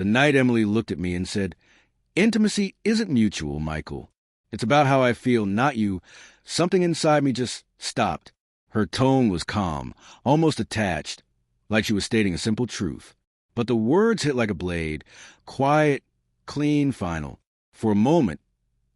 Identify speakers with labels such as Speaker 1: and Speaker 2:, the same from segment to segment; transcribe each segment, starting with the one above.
Speaker 1: The night Emily looked at me and said, "Intimacy isn't mutual, Michael. It's about how I feel, not you." Something inside me just stopped. Her tone was calm, almost attached, like she was stating a simple truth. But the words hit like a blade, quiet, clean, final. For a moment,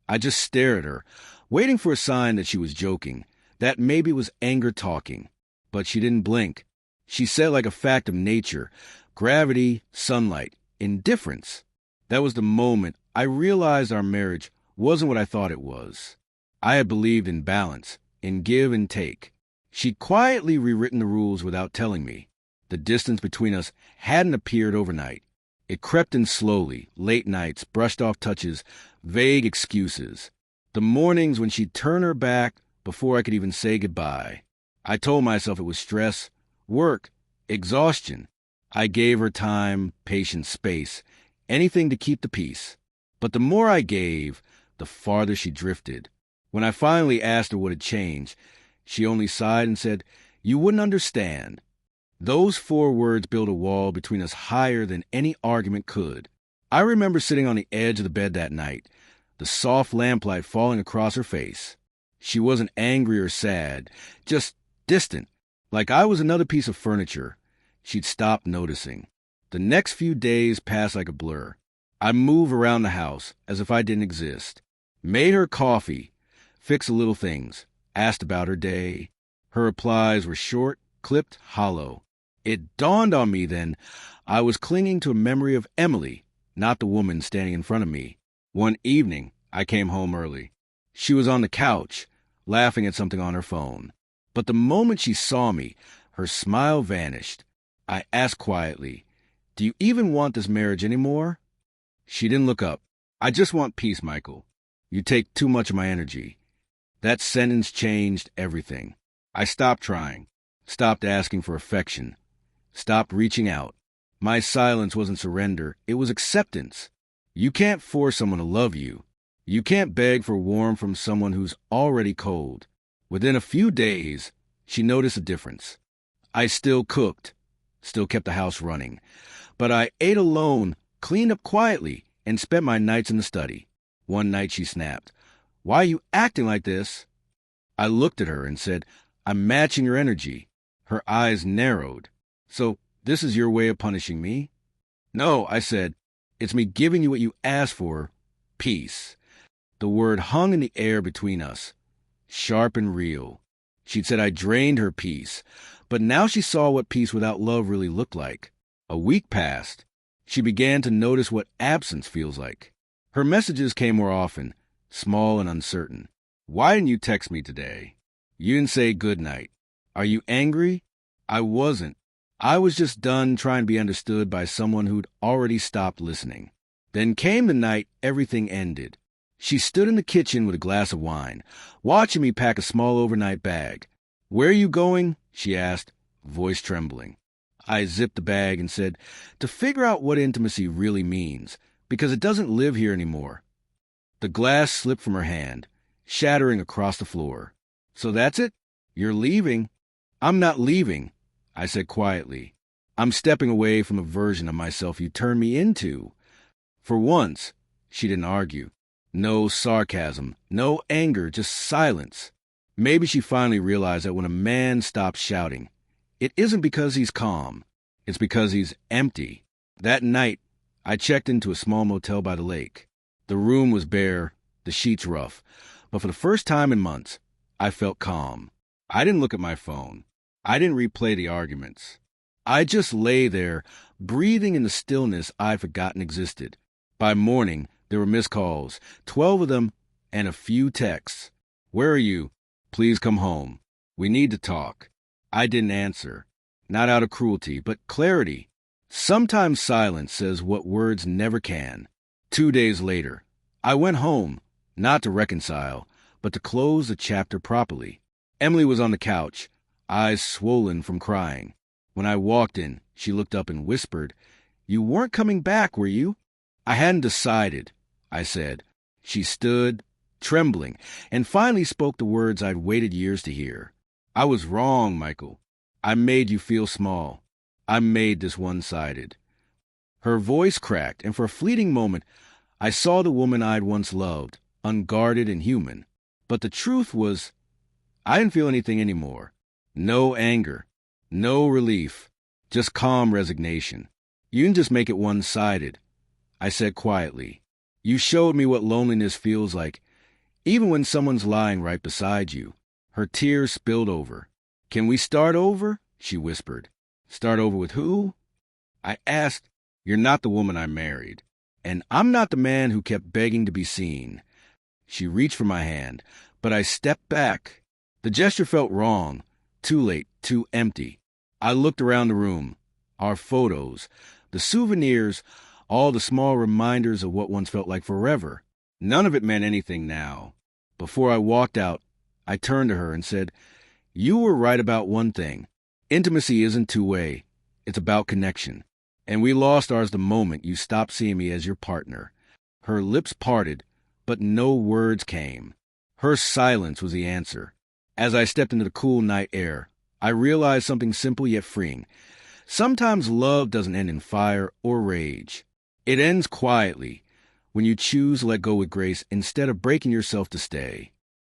Speaker 1: I just stared at her, waiting for a sign that she was joking, that maybe it was anger talking. But she didn't blink. She said like a fact of nature, gravity, sunlight, indifference. That was the moment I realized our marriage wasn't what I thought it was. I had believed in balance, in give and take. She'd quietly rewritten the rules without telling me. The distance between us hadn't appeared overnight. It crept in slowly, late nights, brushed off touches, vague excuses. The mornings when she'd turn her back before I could even say goodbye. I told myself it was stress, work, exhaustion. I gave her time, patience, space, anything to keep the peace. But the more I gave, the farther she drifted. When I finally asked her what had changed, she only sighed and said, "You wouldn't understand." Those 4 words built a wall between us higher than any argument could. I remember sitting on the edge of the bed that night, the soft lamplight falling across her face. She wasn't angry or sad, just distant, like I was another piece of furniture. She'd stopped noticing. The next few days passed like a blur. I moved around the house as if I didn't exist. Made her coffee, fixed little things, asked about her day. Her replies were short, clipped, hollow. It dawned on me then I was clinging to a memory of Emily, not the woman standing in front of me. One evening, I came home early. She was on the couch, laughing at something on her phone. But the moment she saw me, her smile vanished. I asked quietly, "Do you even want this marriage anymore?" She didn't look up. "I just want peace, Michael. You take too much of my energy." That sentence changed everything. I stopped trying, stopped asking for affection, stopped reaching out. My silence wasn't surrender, it was acceptance. You can't force someone to love you. You can't beg for warmth from someone who's already cold. Within a few days, she noticed a difference. I still cooked, still kept the house running, but I ate alone, cleaned up quietly, and spent my nights in the study. One night she snapped, "Why are you acting like this?" I looked at her and said, "I'm matching your energy." Her eyes narrowed. "So this is your way of punishing me?" "No," I said. "It's me giving you what you asked for, peace." The word hung in the air between us, sharp and real. She'd said I drained her peace, but now she saw what peace without love really looked like. A week passed. She began to notice what absence feels like. Her messages came more often, small and uncertain. "Why didn't you text me today? You didn't say good night. Are you angry?" I wasn't. I was just done trying to be understood by someone who'd already stopped listening. Then came the night everything ended. She stood in the kitchen with a glass of wine, watching me pack a small overnight bag. "Where are you going?" she asked, voice trembling. I zipped the bag and said, "To figure out what intimacy really means, because it doesn't live here anymore." The glass slipped from her hand, shattering across the floor. "So that's it? You're leaving?" "I'm not leaving," I said quietly. "I'm stepping away from a version of myself you turned me into." For once, she didn't argue. No sarcasm, no anger, just silence. Maybe she finally realized that when a man stops shouting, it isn't because he's calm. It's because he's empty. That night, I checked into a small motel by the lake. The room was bare, the sheets rough, but for the first time in months, I felt calm. I didn't look at my phone. I didn't replay the arguments. I just lay there, breathing in the stillness I'd forgotten existed. By morning, there were missed calls, 12 of them, and a few texts. "Where are you? Please come home. We need to talk." I didn't answer. Not out of cruelty, but clarity. Sometimes silence says what words never can. 2 days later, I went home, not to reconcile, but to close the chapter properly. Emily was on the couch, eyes swollen from crying. When I walked in, she looked up and whispered, "You weren't coming back, were you?" "I hadn't decided," I said. She stood, trembling, and finally spoke the words I'd waited years to hear. "I was wrong, Michael. I made you feel small. I made this one-sided." Her voice cracked, and for a fleeting moment, I saw the woman I'd once loved, unguarded and human. But the truth was, I didn't feel anything anymore. No anger, no relief, just calm resignation. You didn't just make it one-sided, I said quietly. You showed me what loneliness feels like, even when someone's lying right beside you. Her tears spilled over. Can we start over? She whispered. Start over with who? I asked. You're not the woman I married, and I'm not the man who kept begging to be seen. She reached for my hand, but I stepped back. The gesture felt wrong, too late, too empty. I looked around the room. Our photos, the souvenirs, all the small reminders of what once felt like forever. None of it meant anything now. Before I walked out, I turned to her and said, You were right about one thing. Intimacy isn't two-way. It's about connection. And we lost ours the moment you stopped seeing me as your partner. Her lips parted, but no words came. Her silence was the answer. As I stepped into the cool night air, I realized something simple yet freeing. Sometimes love doesn't end in fire or rage. It ends quietly, when you choose to let go with grace instead of breaking yourself to stay.